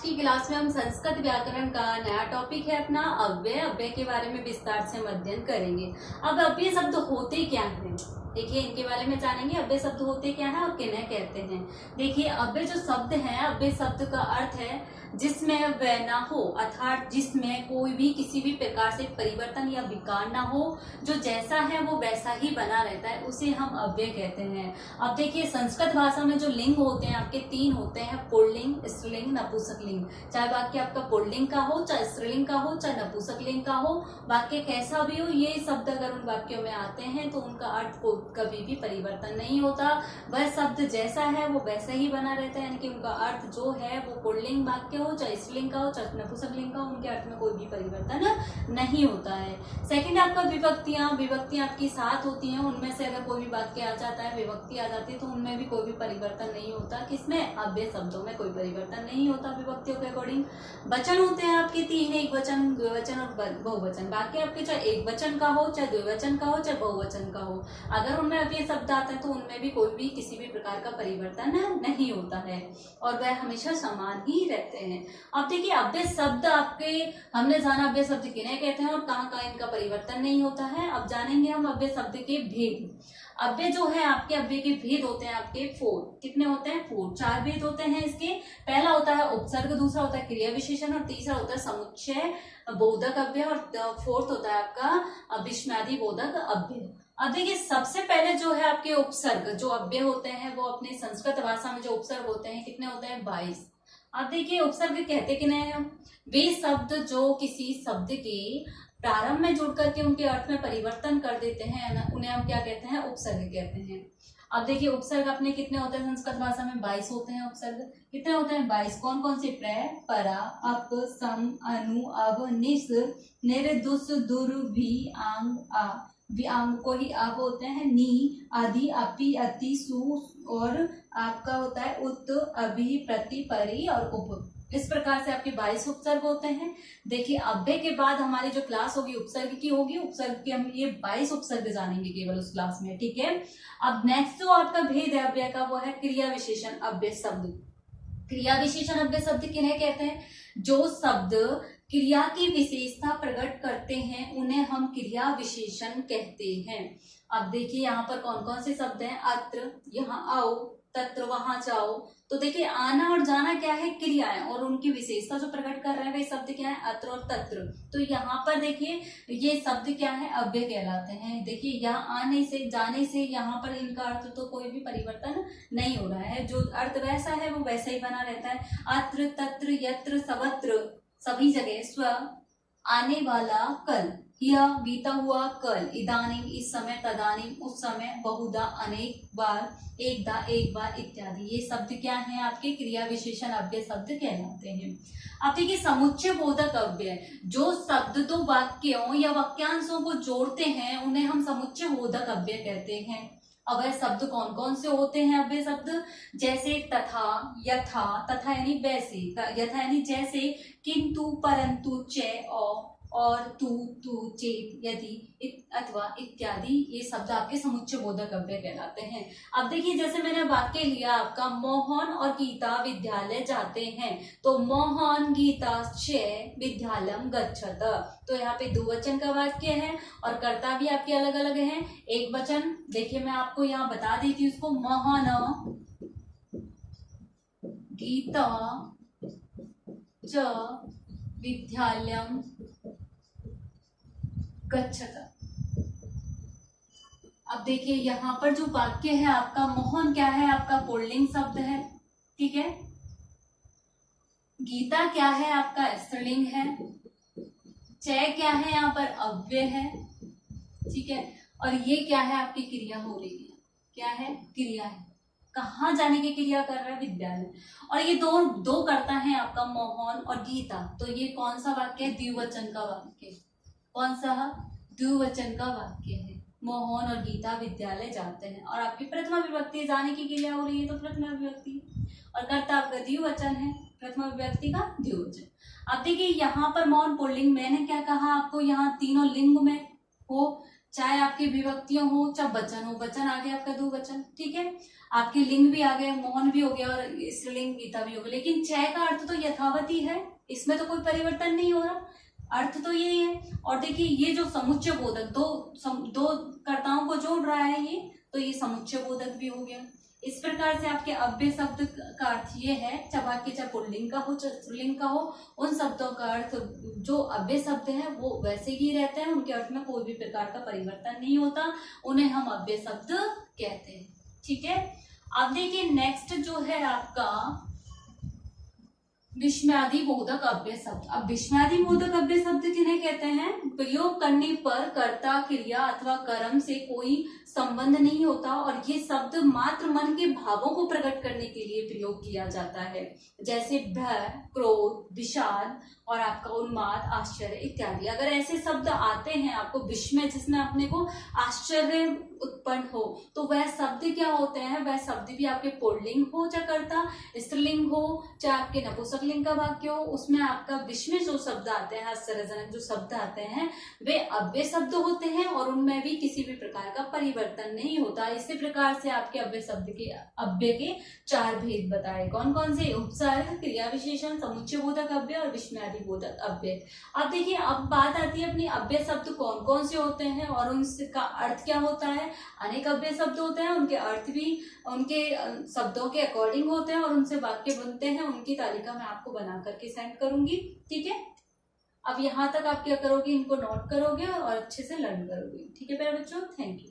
की क्लास में हम संस्कृत व्याकरण का नया टॉपिक है अपना अव्यय। अव्यय के बारे में विस्तार से हम अध्ययन करेंगे। अब अव्यय शब्द होते क्या हैं, देखिए इनके बारे में जानेंगे। अव्यय शब्द होते क्या है और किन्हें कहते हैं। देखिए अव्यय जो शब्द है, अव्यय शब्द का अर्थ है जिसमें व्यय ना हो, अर्थात जिसमें कोई भी किसी भी प्रकार से परिवर्तन या विकार ना हो, जो जैसा है वो वैसा ही बना रहता है, उसे हम अव्यय कहते हैं। अब देखिए संस्कृत भाषा में जो लिंग होते हैं आपके तीन होते हैं, पुल्लिंग, स्त्रीलिंग, नपुंसकलिंग। चाहे वाक्य आपका पुल्लिंग का हो, चाहे स्त्रीलिंग का हो, चाहे नपुंसकलिंग का हो, वाक्य कैसा भी हो, ये शब्द अगर उन वाक्यों में आते हैं तो उनका अर्थ को कभी भी परिवर्तन नहीं होता। वह शब्द जैसा है वो वैसा ही बना रहता है, यानी कि उनका अर्थ जो है वो पुल्लिंग वाक्य हो, चाहे स्त्रीलिंग का हो, चाहे नपुंसकलिंग का हो, उनके अर्थ में कोई भी परिवर्तन नहीं होता है। सेकंड आपका विभक्तियां आपकी सात होती हैं, उनमें से अगर कोई भी वाक्य आ जाता है, विभक्ति आ जाती है तो उनमें भी कोई भी परिवर्तन नहीं होता। किसमें? अव्यय शब्दों में कोई परिवर्तन नहीं होता विभक्तियों के अकॉर्डिंग। वचन होते हैं आपके तीन, एक वचन, द्विवचन और बहुवचन। बाकी आपके चाहे एक वचन का हो, चाहे द्विवचन का हो, चाहे बहुवचन का हो, अगर उनमें अव्यय शब्द आता है तो उनमें भी कोई भी किसी भी प्रकार का परिवर्तन नहीं होता है और वह हमेशा समान ही रहते हैं। अब देखिए अव्यय शब्द आपके, हमने जाना अव्यय शब्द किन्हें कहते हैं और कहाँ कहाँ इनका परिवर्तन नहीं होता है। अब जानेंगे हम अव्यय शब्द के भेद। अव्यय जो है आपके, अव्यय के भेद होते हैं आपके 4। कितने होते हैं? 4। 4 भेद होते हैं इसके। पहला होता है उपसर्ग, दूसरा होता है क्रिया विशेषण और तीसरा होता है समुच्चय बोधक अव्यय और फोर्थ होता है आपका विस्मयादि बोधक अव्यय। अब देखिए सबसे पहले जो है आपके उपसर्ग, जो अव्यय होते हैं वो अपने संस्कृत भाषा में जो उपसर्ग होते हैं कितने होते हैं? 22। अब देखिए उपसर्ग कहते किन्हें हैं हम? वे शब्द जो किसी शब्द के प्रारंभ में जुड़ करके उनके अर्थ में परिवर्तन कर देते हैं, उन्हें हम क्या कहते हैं? उपसर्ग कहते हैं। अब देखिए उपसर्ग अपने कितने होते हैं संस्कृत भाषा में? 22 होते हैं उपसर्ग। कितने होते हैं? 22। कौन कौन से? प्र, परा, अप, सम, अनु, अव, निस, निर, दुस, दुर, भी, आंग, आ। व्यांग को ही अब होते हैं नी, आदि, अपि, अति, सु और आपका होता है उत, अभि, प्रति, परि और उप। इस प्रकार से आपके 22 उपसर्ग होते हैं। देखिए अव्यय के बाद हमारी जो क्लास होगी उपसर्ग की होगी, उपसर्ग के हम ये 22 उपसर्ग जानेंगे केवल उस क्लास में, ठीक है। अब नेक्स्ट जो आपका भेद है अव्यय का वो है क्रिया विशेषण अव्यय शब्द। क्रिया विशेषण अव्यय शब्द किन्हें कहते हैं? जो शब्द क्रिया की विशेषता प्रकट करते हैं उन्हें हम क्रिया विशेषण कहते हैं। अब देखिए यहाँ पर कौन कौन से शब्द हैं? अत्र, यहाँ आओ, तत्र, वहां जाओ। तो देखिए आना और जाना क्या है? क्रिया है और उनकी विशेषता जो प्रकट कर रहे हैं वे शब्द क्या है? अत्र और तत्र। तो यहाँ पर देखिए ये शब्द क्या है? अव्यय कहलाते हैं। देखिए यहाँ आने से, जाने से यहाँ पर इनका अर्थ तो कोई भी परिवर्तन नहीं हो रहा है, जो अर्थ वैसा है वो वैसा ही बना रहता है। अत्र, तत्र, यत्र, सर्वत्र, सभी जगह, स्व, आने वाला, कल, यह, बीता हुआ कल, इदानीम, इस समय, तदानीम, उस समय, बहुधा, अनेक बार, एकदा, एक बार इत्यादि, ये शब्द क्या है? आपके क्रिया विशेषण अव्यय शब्द कहलाते हैं। अब देखिए समुच्चय बोधक अव्यय, जो शब्द दो वाक्यों या वाक्यांशों को जोड़ते हैं उन्हें हम समुच्चय बोधक अव्यय कहते हैं। अब वह शब्द कौन कौन से होते हैं अव्यय शब्द? जैसे तथा, यथा, तथा यानी वैसे, यथा यानी जैसे, किंतु, परंतु, च, और, तू, तू, चेत, यदि, अथवा इत्यादि, ये शब्द आपके समुच्चय बोधक अव्यय कहलाते हैं। अब देखिए जैसे मैंने वाक्य लिया आपका, मोहन और गीता विद्यालय जाते हैं, तो मोहन, गीता, च, विद्यालयम गच्छत। तो यहाँ पे 2 वचन का वाक्य है और कर्ता भी आपके अलग अलग हैं। एक वचन देखिए मैं आपको यहाँ बता देती हूँ उसको, मोहन गीता च विद्यालयम गच्छत। अब देखिए यहाँ पर जो वाक्य है आपका, मोहन क्या है? आपका पुल्लिंग शब्द है, ठीक है। गीता क्या है? आपका स्त्रीलिंग है। च क्या है? यहाँ पर अव्यय है, ठीक है। और ये क्या है? आपकी क्रिया हो रही है। क्या है? क्रिया है। कहाँ जाने की क्रिया कर रहा है? विद्यालय। और ये दो करता है आपका, मोहन और गीता। तो ये कौन सा वाक्य है? द्विवचन का वाक्य। कौन सा? द्विवचन का वाक्य है। मोहन और गीता विद्यालय जाते हैं और आपकी प्रथमा विभक्ति, जाने की क्रिया हो रही है तो प्रथमा विभक्ति, और कर्ता आपका द्विवचन है, प्रथमा विभक्ति का द्विवचन। अब देखिए यहाँ पर मौन पुल्लिंग, मैंने क्या कहा आपको? यहाँ तीनों लिंग में हो, चाहे आपकी विभक्तियां हो चाहे वचन हो, वचन आ गया आपका दो वचन, ठीक है, आपके लिंग भी आ गए, मोहन भी हो गया और स्त्रीलिंग गीता भी हो गया, लेकिन चय का अर्थ तो यथावत ही है, इसमें तो कोई परिवर्तन नहीं हो रहा, अर्थ तो यही है। और देखिए ये जो समुच्चय बोधक दो कर्ताओं को जोड़ रहा है ये, तो ये समुच्चय बोधक भी हो गया। इस प्रकार से आपके अव्यय शब्द का अर्थ ये है, चाहे वाक्य चाहे पुल्लिंग का हो चाहे स्त्रीलिंग का हो, उन शब्दों का अर्थ जो अव्यय शब्द है वो वैसे ही रहते हैं, उनके अर्थ में कोई भी प्रकार का परिवर्तन नहीं होता, उन्हें हम अव्यय शब्द कहते हैं, ठीक है। अब देखिए नेक्स्ट जो है आपका विस्मयादि बोधक अव्यय शब्द। अब विस्मयादि बोधक अव्यय शब्द किन्हें कहते हैं? प्रयोग करने पर कर्ता क्रिया अथवा कर्म से कोई संबंध नहीं होता और ये शब्द मात्र मन के भावों को प्रकट करने के लिए प्रयोग किया जाता है, जैसे भय, क्रोध, विषाद और आपका उन्माद, आश्चर्य इत्यादि। अगर ऐसे शब्द आते हैं आपको विस्मय, जिसमें अपने को आश्चर्य उत्पन्न हो, तो वह शब्द क्या होते हैं? वह शब्द भी आपके पुल्लिंग हो चाहे कर्ता, स्त्रीलिंग हो चाहे आपके नपुंसकलिंग का वाक्य हो, उसमें आपका विस्मय जो शब्द आते हैं, आश्चर्यजनक जो शब्द आते हैं, वे अव्यय शब्द होते हैं और उनमें भी किसी भी प्रकार का परिवर्तन नहीं होता। इसी प्रकार से आपके अव्यय शब्द के अव्यय के चार भेद बताए, कौन कौन से? उपसर्ग, क्रिया विशेषण, समुच्चय बोधक अव्यय और विस्मयादि बोधक अव्यय। अब देखिए अब बात आती है अपनी अव्यय शब्द कौन कौन से होते हैं और उनका अर्थ क्या होता है। अनेक अव्यय शब्द होते हैं, उनके अर्थ भी उनके शब्दों के अकॉर्डिंग होते हैं और उनसे वाक्य बनते हैं, उनकी तालिका मैं आपको बना करके सेंड करूंगी, ठीक है। अब यहाँ तक आप क्या करोगे, इनको नोट करोगे और अच्छे से लर्न करोगे, ठीक है प्यारे बच्चों, थैंक यू।